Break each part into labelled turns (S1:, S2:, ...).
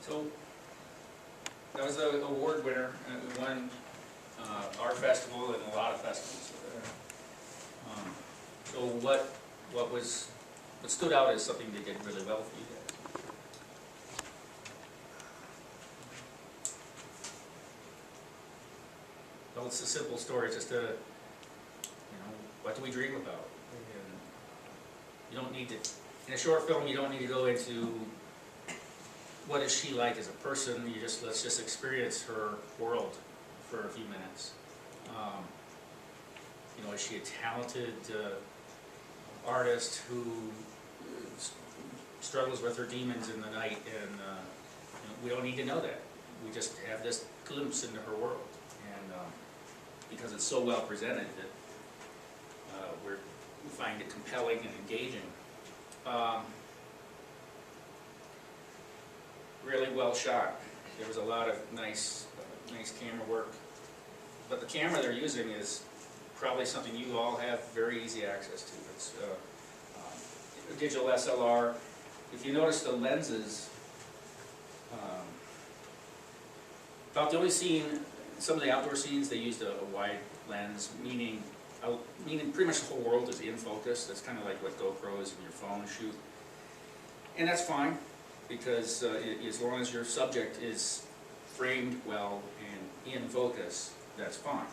S1: So that was the award winner. It won our festival and a lot of festivals. So what stood out as something they did really well for you guys? Well, it's a simple story. It's just what do we dream about? And you don't need to, in a short film, you don't need to go into what is she like as a person. Let's just experience her world for a few minutes. Is she a talented artist who struggles with her demons in the night? And we don't need to know that. We just have this glimpse into her world, and because it's so well presented that we find it compelling and engaging. Really well shot. There was a lot of nice camera work. But the camera they're using is probably something you all have very easy access to. It's a digital SLR. If you notice the lenses, about the only scene, some of the outdoor scenes, they used a wide lens, meaning pretty much the whole world is in focus. That's kind of like what GoPros and your phone shoot. And that's fine, because as long as your subject is framed well and in focus, that's fine.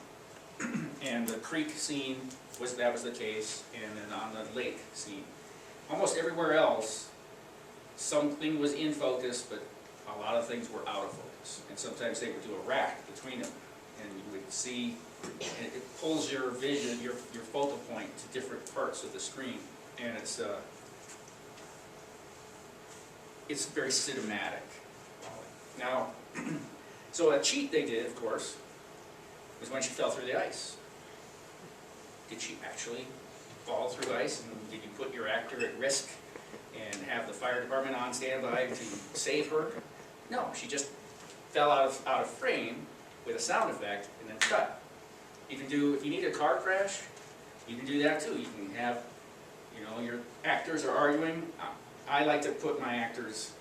S1: And the creek scene, that was the case, and then on the lake scene. Almost everywhere else, something was in focus, but a lot of things were out of focus. And sometimes they would do a rack between them, and you would see, and it pulls your vision, your focal point to different parts of the screen. And it's very cinematic. Now, so a cheat they did, of course, was when she fell through the ice. Did she actually fall through ice, and did you put your actor at risk and have the fire department on standby to save her? No, she just fell out of frame with a sound effect and then cut. You can do, if you need a car crash, you can do that too. You can have, your actors are arguing. I like to put my actors,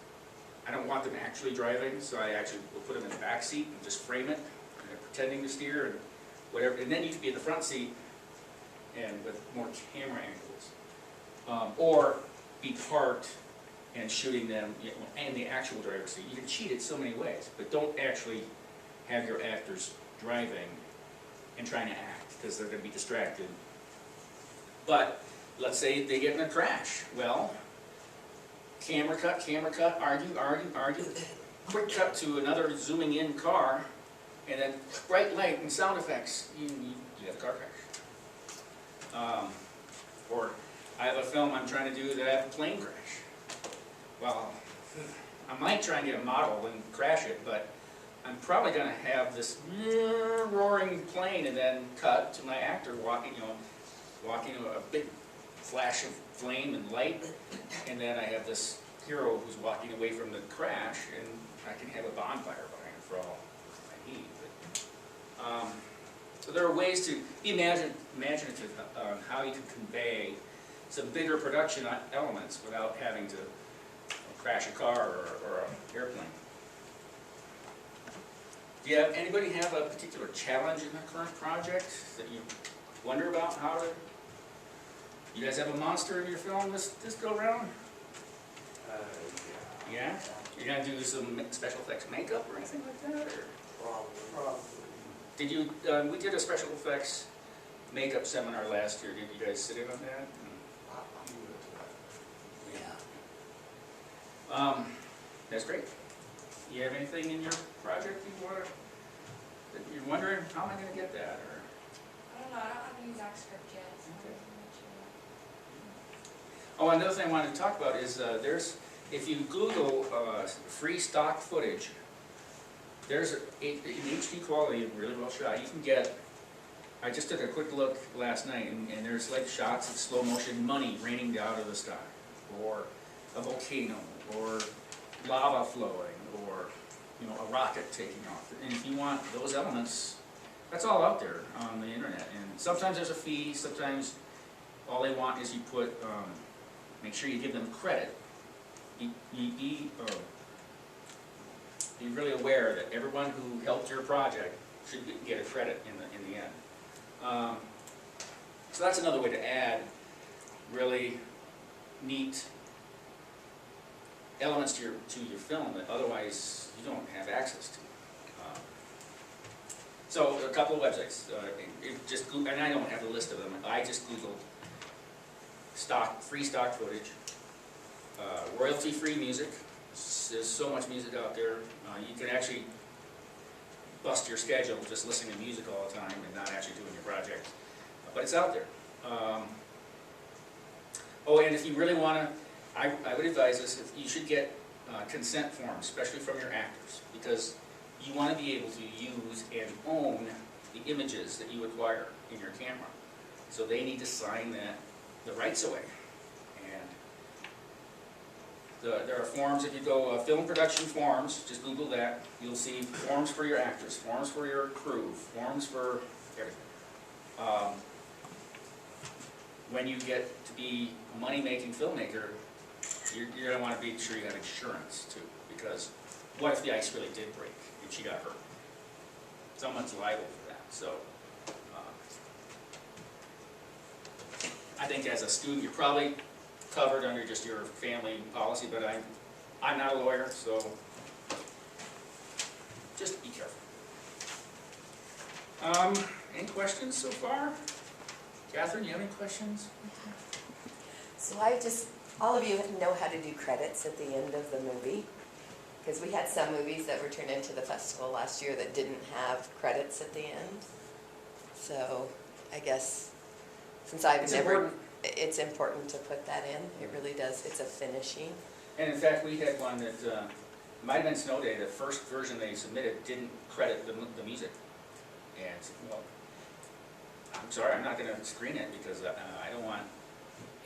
S1: I don't want them actually driving, so I actually will put them in the back seat and just frame it, and they're pretending to steer and whatever, and then you can be in the front seat and with more camera angles. Or be parked and shooting them in the actual driver's seat. You can cheat it so many ways, but don't actually have your actors driving and trying to act, because they're going to be distracted. But let's say they get in a crash. Well, camera cut, argue, quick cut to another zooming in car, and then bright light and sound effects. You have a car crash. Or I have a film I'm trying to do that I have a plane crash. Well, I might try and get a model and crash it, but I'm probably going to have this roaring plane and then cut to my actor walking a big flash of flame and light, and then I have this hero who's walking away from the crash, and I can have a bonfire behind him for all I need. But, so there are ways to be imaginative on how you can convey some bigger production elements without having to crash a car or an airplane. Do you have anybody have a particular challenge in the current project that you wonder about how to? You guys have a monster in your film this go round? Yeah. You're gonna do some special effects makeup or anything like that, or?
S2: Probably.
S1: Did you? We did a special effects makeup seminar last year. Did you guys sit in on that? Yeah. That's great. You have anything in your project that you're wondering, how am I going to get that? Or?
S3: I don't know, I don't have an exact script yet, so
S1: Okay.
S3: I'm not sure.
S1: Oh, another thing I wanted to talk about is if you Google free stock footage, there's in HD quality and really well shot. You can get, I just took a quick look last night, and there's like shots of slow motion money raining out of the sky, or a volcano, or lava flowing, or a rocket taking off. And if you want those elements, that's all out there on the internet. And sometimes there's a fee, sometimes all they want is you put, make sure you give them credit. be really aware that everyone who helped your project should get a credit in the end. So that's another way to add really neat elements to your film that otherwise you don't have access to. So a couple of websites. And I don't have a list of them. I just Googled free stock footage, royalty-free music. There's so much music out there. You can actually bust your schedule just listening to music all the time and not actually doing your project. But it's out there. Oh, and if you really want to, I would advise this, you should get consent forms, especially from your actors, because you want to be able to use and own the images that you acquire in your camera. So they need to sign the rights away. And there are forms, if you go film production forms, just Google that, you'll see forms for your actors, forms for your crew, forms for everything. When you get to be a money-making filmmaker, you're going to want to be sure you have insurance too, because what if the ice really did break and she got hurt? Someone's liable for that. So I think as a student, you're probably covered under just your family policy, but I'm not a lawyer, so just be careful. Any questions so far? Catherine, you have any questions?
S2: So all of you know how to do credits at the end of the movie, because we had some movies that were turned into the festival last year that didn't have credits at the end. So I guess since
S1: It's important.
S2: it's important to put that in. It really does. It's a finishing.
S1: And in fact, we had one that might have been Snow Day. The first version they submitted didn't credit the music, and well, I'm sorry, I'm not going to screen it because I don't want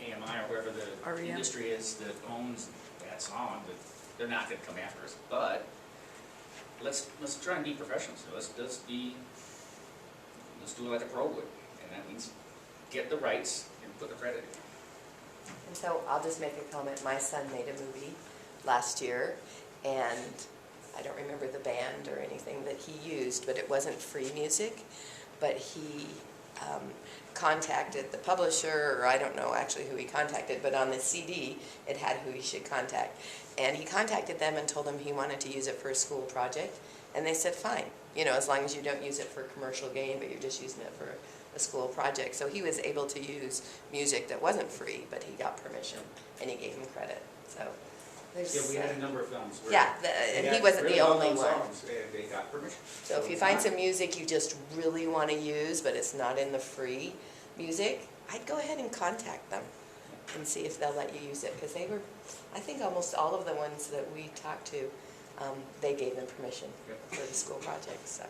S1: AMI or whoever the
S2: REM.
S1: industry is that owns that song, that they're not going to come after us. But let's try and be professionals. Let's do it like a pro would, and that means get the rights and put the credit in.
S2: And so I'll just make a comment. My son made a movie last year, and I don't remember the band or anything that he used, but it wasn't free music. But he contacted the publisher, or I don't know actually who he contacted, but on the CD it had who he should contact. And he contacted them and told them he wanted to use it for a school project, and they said fine, as long as you don't use it for a commercial gain, but you're just using it for a school project. So he was able to use music that wasn't free, but he got permission, and he gave him credit. So there's,
S1: Yeah, we had a number of films where
S2: and he wasn't the only one.
S1: songs, and they got permission.
S2: So if you find some music you just really want to use, but it's not in the free music, I'd go ahead and contact them and see if they'll let you use it, because they were, I think almost all of the ones that we talked to, they gave them permission
S1: Yep.
S2: for the school project. So.